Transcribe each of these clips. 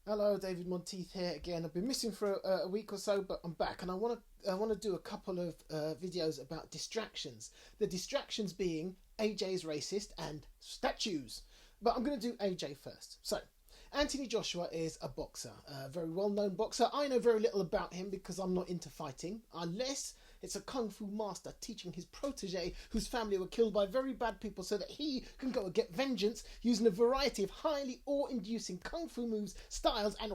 Hello, David Monteith here again. I've been missing for a week or so, but I'm back, and I want to do a couple of videos about distractions. The distractions being AJ's racist and statues. But I'm going to do AJ first. So, Anthony Joshua is a boxer, a very well-known boxer. I know very little about him because I'm not into fighting, unless it's a kung fu master teaching his protege whose family were killed by very bad people so that he can go and get vengeance using a variety of highly awe-inducing kung fu moves, styles, and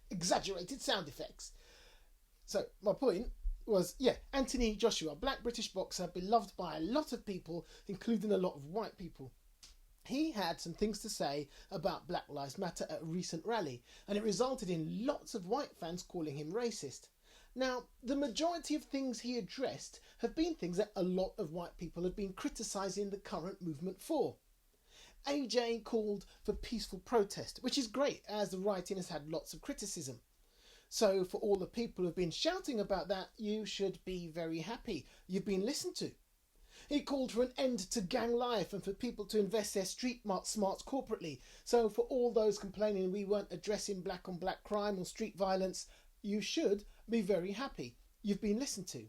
exaggerated sound effects. So, my point was, yeah, Anthony Joshua, black British boxer, beloved by a lot of people, including a lot of white people. He had some things to say about Black Lives Matter at a recent rally, and it resulted in lots of white fans calling him racist. Now, the majority of things he addressed have been things that a lot of white people have been criticising the current movement for. AJ called for peaceful protest, which is great as the writing has had lots of criticism. So, for all the people who've been shouting about that, you should be very happy. You've been listened to. He called for an end to gang life and for people to invest their street smarts corporately. So, for all those complaining we weren't addressing black on black crime or street violence, you should be very happy. You've been listened to.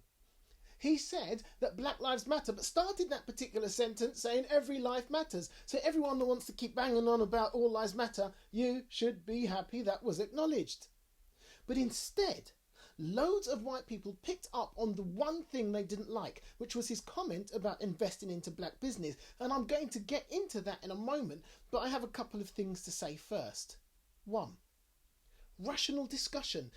He said that Black Lives Matter, but started that particular sentence saying every life matters. So everyone that wants to keep banging on about all lives matter, you should be happy that was acknowledged. But instead, loads of white people picked up on the one thing they didn't like, which was his comment about investing into black business. And I'm going to get into that in a moment, but I have a couple of things to say first. One, rational discussion.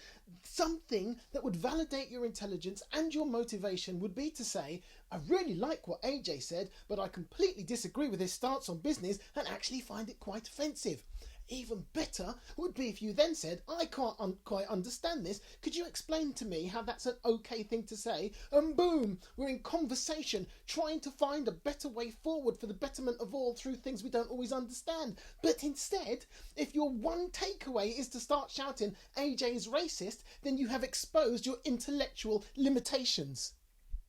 Something that would validate your intelligence and your motivation would be to say, I really like what AJ said, but I completely disagree with his stance on business and actually find it quite offensive. Even better would be if you then said, I can't quite understand this. Could you explain to me how that's an okay thing to say? And boom, we're in conversation, trying to find a better way forward for the betterment of all through things we don't always understand. But instead, if your one takeaway is to start shouting, AJ's racist, then you have exposed your intellectual limitations.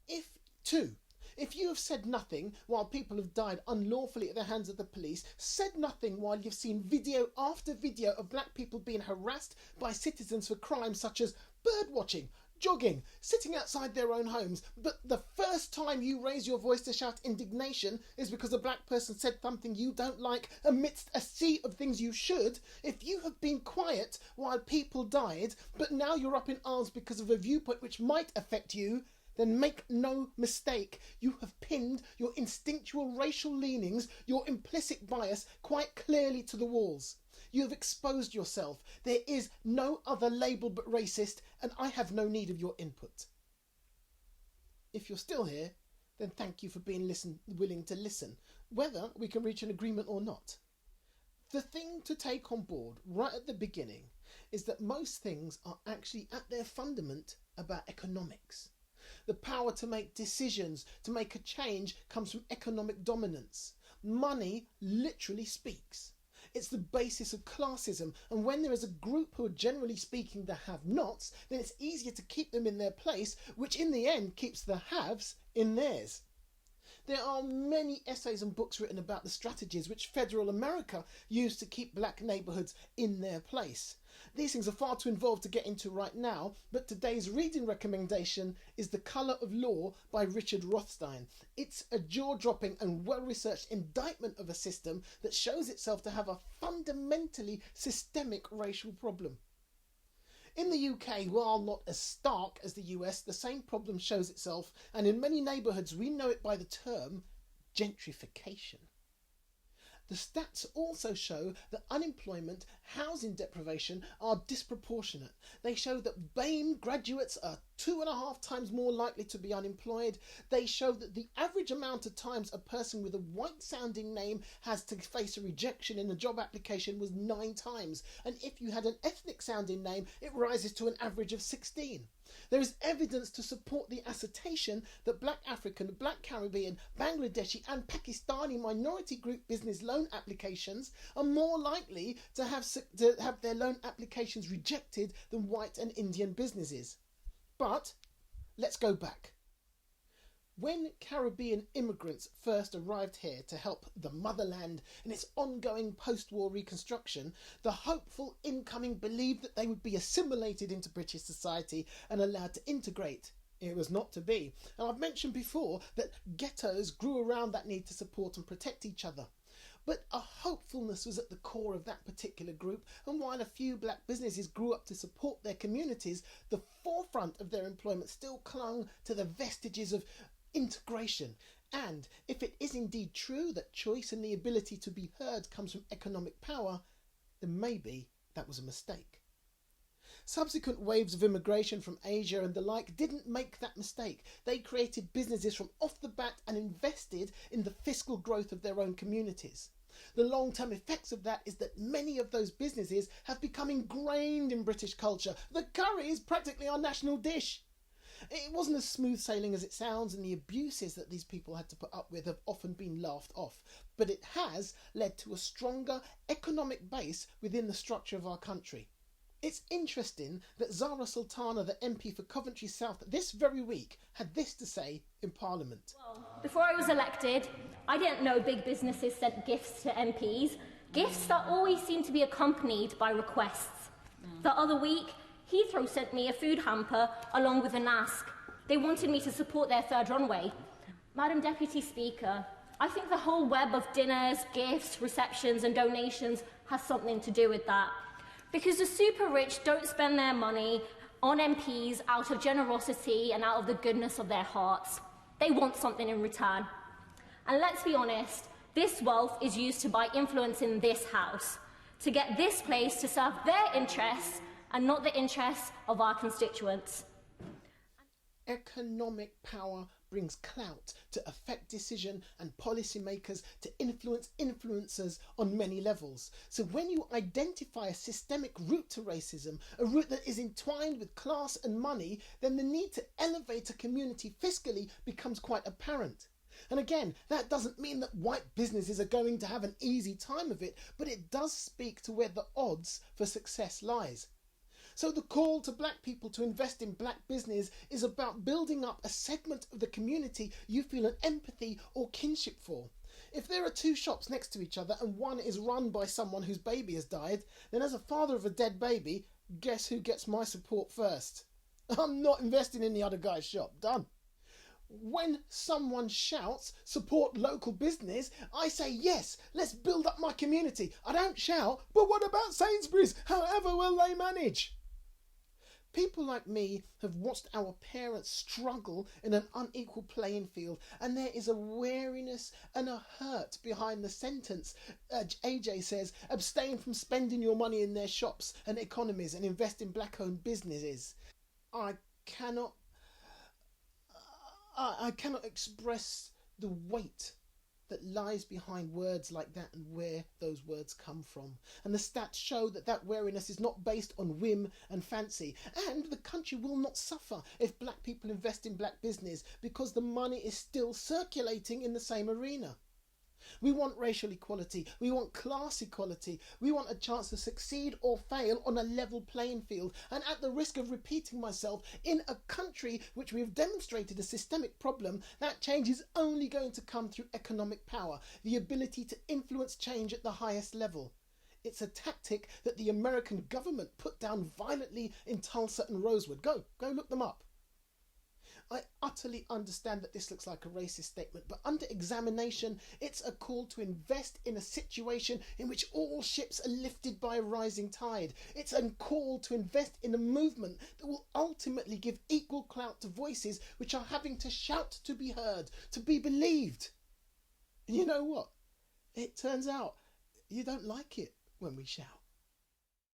If, two, if you have said nothing while people have died unlawfully at the hands of the police, said nothing while you've seen video after video of black people being harassed by citizens for crimes such as bird watching, jogging, sitting outside their own homes, but the first time you raise your voice to shout indignation is because a black person said something you don't like amidst a sea of things you should, if you have been quiet while people died, but now you're up in arms because of a viewpoint which might affect you, then make no mistake, you have pinned your instinctual racial leanings, your implicit bias, quite clearly to the walls. You have exposed yourself. There is no other label but racist, and I have no need of your input. If you're still here, then thank you for being willing to listen, whether we can reach an agreement or not. The thing to take on board right at the beginning is that most things are actually at their fundament about economics. The power to make decisions, to make a change, comes from economic dominance. Money literally speaks. It's the basis of classism, and when there is a group who are generally speaking the have-nots, then it's easier to keep them in their place, which in the end keeps the haves in theirs. There are many essays and books written about the strategies which federal America used to keep black neighbourhoods in their place. These things are far too involved to get into right now, but today's reading recommendation is The Colour of Law by Richard Rothstein. It's a jaw-dropping and well-researched indictment of a system that shows itself to have a fundamentally systemic racial problem. In the UK, while not as stark as the US, the same problem shows itself, and in many neighbourhoods we know it by the term gentrification. The stats also show that unemployment, housing deprivation are disproportionate. They show that BAME graduates are 2.5 times more likely to be unemployed. They show that the average amount of times a person with a white sounding name has to face a rejection in a job application was 9 times. And if you had an ethnic sounding name, it rises to an average of 16. There is evidence to support the assertion that black African, black Caribbean, Bangladeshi and Pakistani minority group business loan applications are more likely to have their loan applications rejected than white and Indian businesses. But let's go back. When Caribbean immigrants first arrived here to help the motherland in its ongoing post-war reconstruction, the hopeful incoming believed that they would be assimilated into British society and allowed to integrate. It was not to be. And I've mentioned before that ghettos grew around that need to support and protect each other. But a hopefulness was at the core of that particular group, and while a few black businesses grew up to support their communities, the forefront of their employment still clung to the vestiges of integration. And if it is indeed true that choice and the ability to be heard comes from economic power, then maybe that was a mistake. Subsequent waves of immigration from Asia and the like didn't make that mistake. They created businesses from off the bat and invested in the fiscal growth of their own communities. The long-term effects of that is that many of those businesses have become ingrained in British culture. The curry is practically our national dish. It wasn't as smooth sailing as it sounds, and the abuses that these people had to put up with have often been laughed off. But it has led to a stronger economic base within the structure of our country. It's interesting that Zahra Sultana, the MP for Coventry South, this very week had this to say in Parliament. Well, before I was elected, I didn't know big businesses sent gifts to MPs. Gifts that always seem to be accompanied by requests. The other week, Heathrow sent me a food hamper along with an ask. They wanted me to support their third runway. Madam Deputy Speaker, I think the whole web of dinners, gifts, receptions and donations has something to do with that. Because the super rich don't spend their money on MPs out of generosity and out of the goodness of their hearts. They want something in return. And let's be honest, this wealth is used to buy influence in this house, to get this place to serve their interests and not the interests of our constituents. Economic power brings clout to affect decision and policymakers to influence influencers on many levels. So when you identify a systemic route to racism, a route that is entwined with class and money, then the need to elevate a community fiscally becomes quite apparent. And again, that doesn't mean that white businesses are going to have an easy time of it, but it does speak to where the odds for success lies. So the call to black people to invest in black business is about building up a segment of the community you feel an empathy or kinship for. If there are two shops next to each other and one is run by someone whose baby has died, then as a father of a dead baby, guess who gets my support first? I'm not investing in the other guy's shop. Done. When someone shouts, support local business, I say, yes, let's build up my community. I don't shout, but what about Sainsbury's? However will they manage? People like me have watched our parents struggle in an unequal playing field, and there is a wariness and a hurt behind the sentence. AJ says, abstain from spending your money in their shops and economies and invest in black-owned businesses. I cannot express the weight that lies behind words like that and where those words come from. And the stats show that that wariness is not based on whim and fancy. And the country will not suffer if black people invest in black business, because the money is still circulating in the same arena. We want racial equality, we want class equality, we want a chance to succeed or fail on a level playing field. And at the risk of repeating myself, in a country which we have demonstrated a systemic problem, that change is only going to come through economic power, the ability to influence change at the highest level. It's a tactic that the American government put down violently in Tulsa and Rosewood. Go look them up. I utterly understand that this looks like a racist statement, but under examination, it's a call to invest in a situation in which all ships are lifted by a rising tide. It's a call to invest in a movement that will ultimately give equal clout to voices which are having to shout to be heard, to be believed. And you know what? It turns out you don't like it when we shout.